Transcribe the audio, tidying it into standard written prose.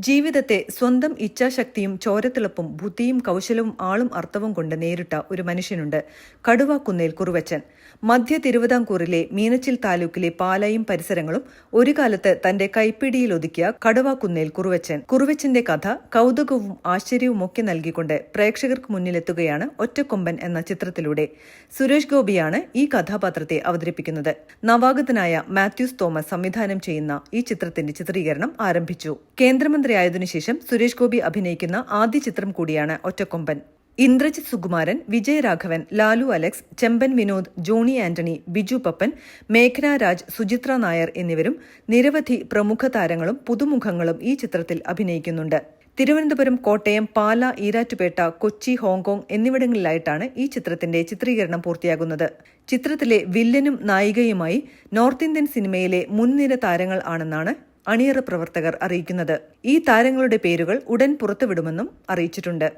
ജീവിതത്തെ സ്വന്തം ഇച്ഛാശക്തിയും ചോരത്തിളപ്പും ബുദ്ധിയും കൗശലവും ആളും അർത്ഥവും കൊണ്ട് നേരിട്ട ഒരു മനുഷ്യനുണ്ട്. കടുവാക്കുന്നേൽ കുറുവച്ചൻ. മധ്യ തിരുവിതാംകൂറിലെ മീനച്ചിൽ താലൂക്കിലെ പാലായും പരിസരങ്ങളും ഒരു കാലത്ത് തന്റെ കൈപ്പിടിയിലൊതുക്കിയ കടുവാക്കുന്നേൽ കുറുവച്ചൻ. കുറുവച്ചന്റെ കഥ കൗതുകവും ആശ്ചര്യവുമൊക്കെ നൽകിക്കൊണ്ട് പ്രേക്ഷകർക്ക് മുന്നിലെത്തുകയാണ് ഒറ്റക്കൊമ്പൻ എന്ന ചിത്രത്തിലൂടെ. സുരേഷ് ഗോപിയാണ് ഈ കഥാപാത്രത്തെ അവതരിപ്പിക്കുന്നത്. നവാഗതനായ മാത്യൂസ് തോമസ് സംവിധാനം ചെയ്യുന്ന ഈ ചിത്രത്തിന്റെ ചിത്രീകരണം ആരംഭിച്ചു. കേന്ദ്രമന്ത്രിയായതിനുശേഷം സുരേഷ് ഗോപി അഭിനയിക്കുന്ന ആദ്യ ചിത്രം കൂടിയാണ് ഒറ്റക്കൊമ്പൻ. ഇന്ദ്രജിത് സുകുമാരൻ, വിജയരാഘവൻ, ലാലു അലക്സ്, ചെമ്പൻ വിനോദ്, ജോണി ആന്റണി, ബിജു പപ്പൻ, മേഘന രാജ്, സുചിത്ര നായർ എന്നിവരും നിരവധി പ്രമുഖ താരങ്ങളും പുതുമുഖങ്ങളും ഈ ചിത്രത്തിൽ അഭിനയിക്കുന്നുണ്ട്. തിരുവനന്തപുരം, കോട്ടയം, പാല, ഈരാറ്റുപേട്ട, കൊച്ചി, ഹോങ്കോങ് എന്നിവിടങ്ങളിലായിട്ടാണ് ഈ ചിത്രത്തിന്റെ ചിത്രീകരണം പൂർത്തിയാകുന്നത്. ചിത്രത്തിലെ വില്ലനും നായികയുമായി നോർത്ത് ഇന്ത്യൻ സിനിമയിലെ മുൻനിര താരങ്ങൾ ആണെന്നാണ് അണിയറ പ്രവർത്തകർ അറിയിക്കുന്നത്. ഈ താരങ്ങളുടെ പേരുകൾ ഉടൻ പുറത്തുവിടുമെന്നും അറിയിച്ചിട്ടുണ്ട്.